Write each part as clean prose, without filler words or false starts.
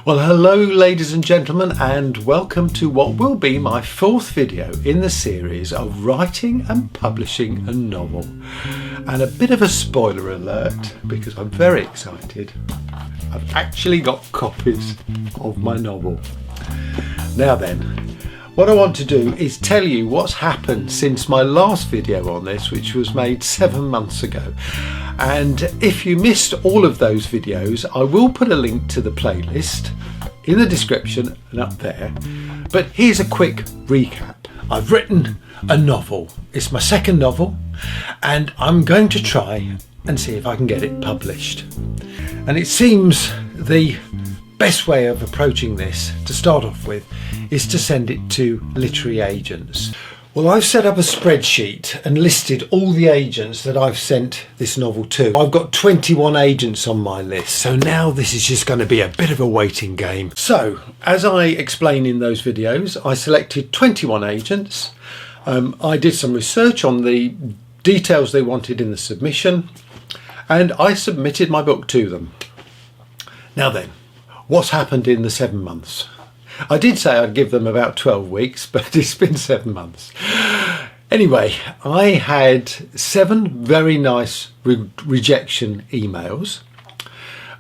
Well, hello ladies and gentlemen, and welcome to what will be my fourth video in the series of writing and publishing a novel. And a bit of a spoiler alert, because I'm very excited. I've actually got copies of my novel. Now then, what I want to do is tell you what's happened since my last video on this, which was made 7 months ago. And if you missed all of those videos, I will put a link to the playlist in the description and up there. But here's a quick recap. I've written a novel. It's my second novel, and I'm going to try and see if I can get it published. And it seems the best way of approaching this to start off with is to send it to literary agents. Well, I've set up a spreadsheet and listed all the agents that I've sent this novel to. I've got 21 agents on my list, so now this is just going to be a bit of a waiting game. So, as I explain in those videos, I selected 21 agents. I did some research on the details they wanted in the submission, and I submitted my book to them. Now then, what's happened in the 7 months? I did say I'd give them about 12 weeks, but it's been 7 months. Anyway, I had 7 very nice rejection emails.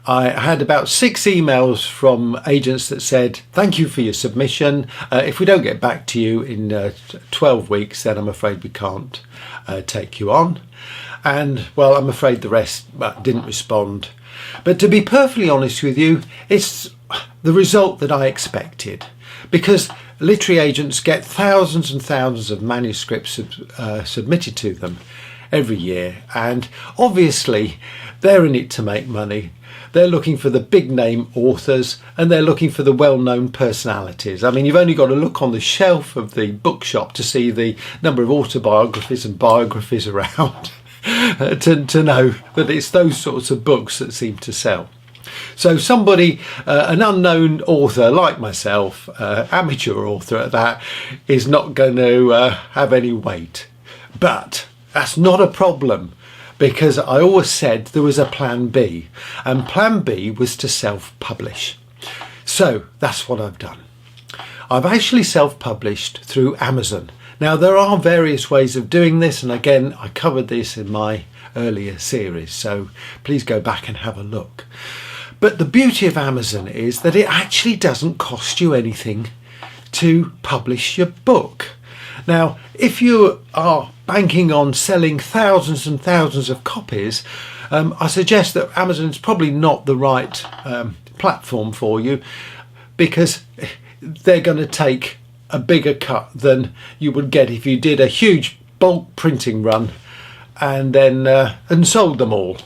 I had about 6 emails from agents that said, thank you for your submission. If we don't get back to you in 12 weeks, then I'm afraid we can't take you on. And, well, I'm afraid the rest didn't respond. But to be perfectly honest with you, it's the result that I expected, because literary agents get thousands and thousands of manuscripts submitted to them every year, and obviously they're in it to make money. They're looking for the big name authors, and they're looking for the well-known personalities. I mean, you've only got to look on the shelf of the bookshop to see the number of autobiographies and biographies around to know that it's those sorts of books that seem to sell. So somebody, an unknown author like myself, amateur author at that, is not going to have any weight. But that's not a problem, because I always said there was a plan B, and plan B was to self-publish. So that's what I've done. I've actually self-published through Amazon. Now, there are various ways of doing this, and again, I covered this in my earlier series, so please go back and have a look. But the beauty of Amazon is that it actually doesn't cost you anything to publish your book. Now, if you are banking on selling thousands and thousands of copies, I suggest that Amazon is probably not the right platform for you, because they're going to take a bigger cut than you would get if you did a huge bulk printing run and then and sold them all.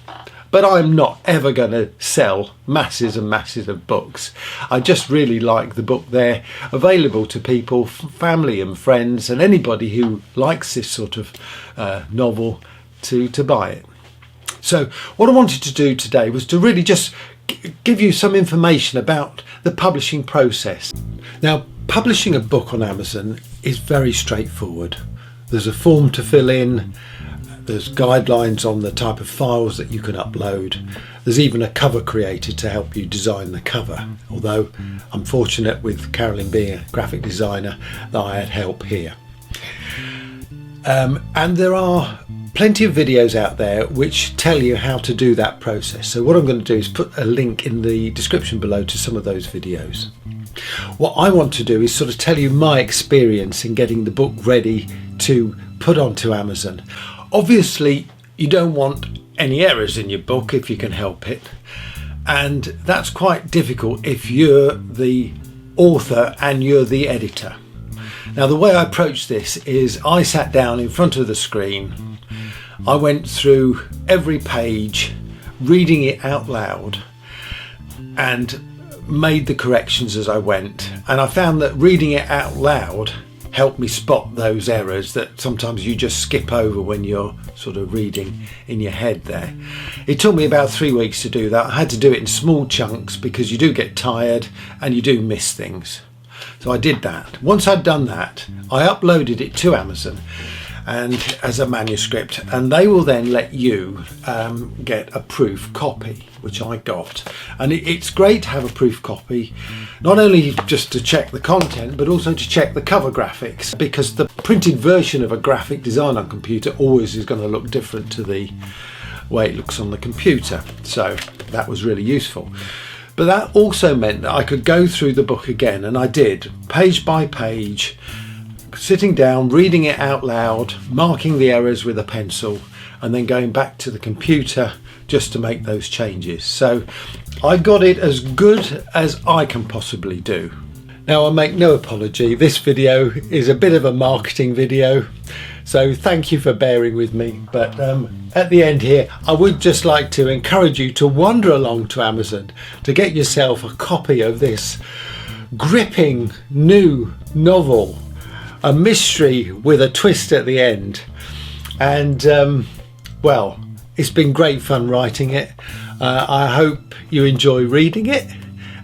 But I'm not ever going to sell masses and masses of books. I just really like the book there, available to people, family and friends, and anybody who likes this sort of novel to buy it. So what I wanted to do today was to really just give you some information about the publishing process. Now, publishing a book on Amazon is very straightforward. There's a form to fill in. There's guidelines on the type of files that you can upload. There's even a cover created to help you design the cover, although I'm fortunate with Carolyn being a graphic designer that I had help here. And there are plenty of videos out there which tell you how to do that process. So what I'm going to do is put a link in the description below to some of those videos. What I want to do is sort of tell you my experience in getting the book ready to put onto Amazon. Obviously, you don't want any errors in your book if you can help it, and that's quite difficult if you're the author and you're the editor. Now, the way I approached this is I sat down in front of the screen. I went through every page, reading it out loud, and made the corrections as I went. And I found that reading it out loud helped me spot those errors that sometimes you just skip over when you're sort of reading in your head there. It took me about 3 weeks to do that. I had to do it in small chunks because you do get tired and you do miss things. So I did that. Once I'd done that, I uploaded it to Amazon, and as a manuscript, and they will then let you get a proof copy, which I got. And it's great to have a proof copy, not only just to check the content but also to check the cover graphics, because the printed version of a graphic design on computer always is going to look different to the way it looks on the computer. So that was really useful. But that also meant that I could go through the book again, and I did, page by page, sitting down, reading it out loud, marking the errors with a pencil, and then going back to the computer just to make those changes. So I got it as good as I can possibly do. Now, I make no apology, this video is a bit of a marketing video, so thank you for bearing with me. But at the end here, I would just like to encourage you to wander along to Amazon to get yourself a copy of this gripping new novel, a mystery with a twist at the end. And well, it's been great fun writing it. I hope you enjoy reading it,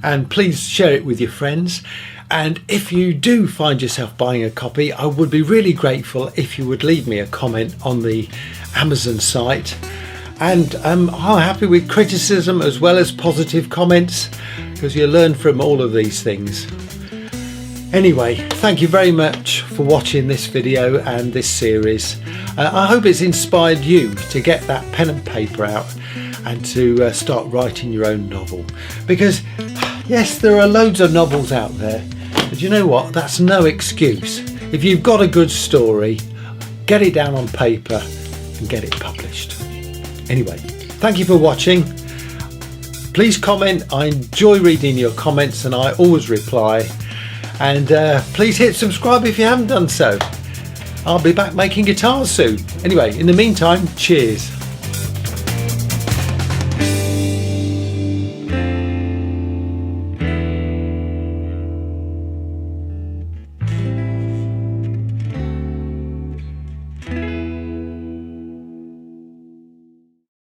and please share it with your friends. And if you do find yourself buying a copy, I would be really grateful if you would leave me a comment on the Amazon site. And I'm happy with criticism as well as positive comments, because you learn from all of these things. Anyway, thank you very much for watching this video and this series. I hope it's inspired you to get that pen and paper out and to start writing your own novel. Because yes, there are loads of novels out there, but you know what? That's no excuse. If you've got a good story, get it down on paper and get it published. Anyway, thank you for watching. Please comment. I enjoy reading your comments and I always reply. And please hit subscribe if you haven't done so. I'll be back making guitars soon. Anyway, in the meantime, cheers.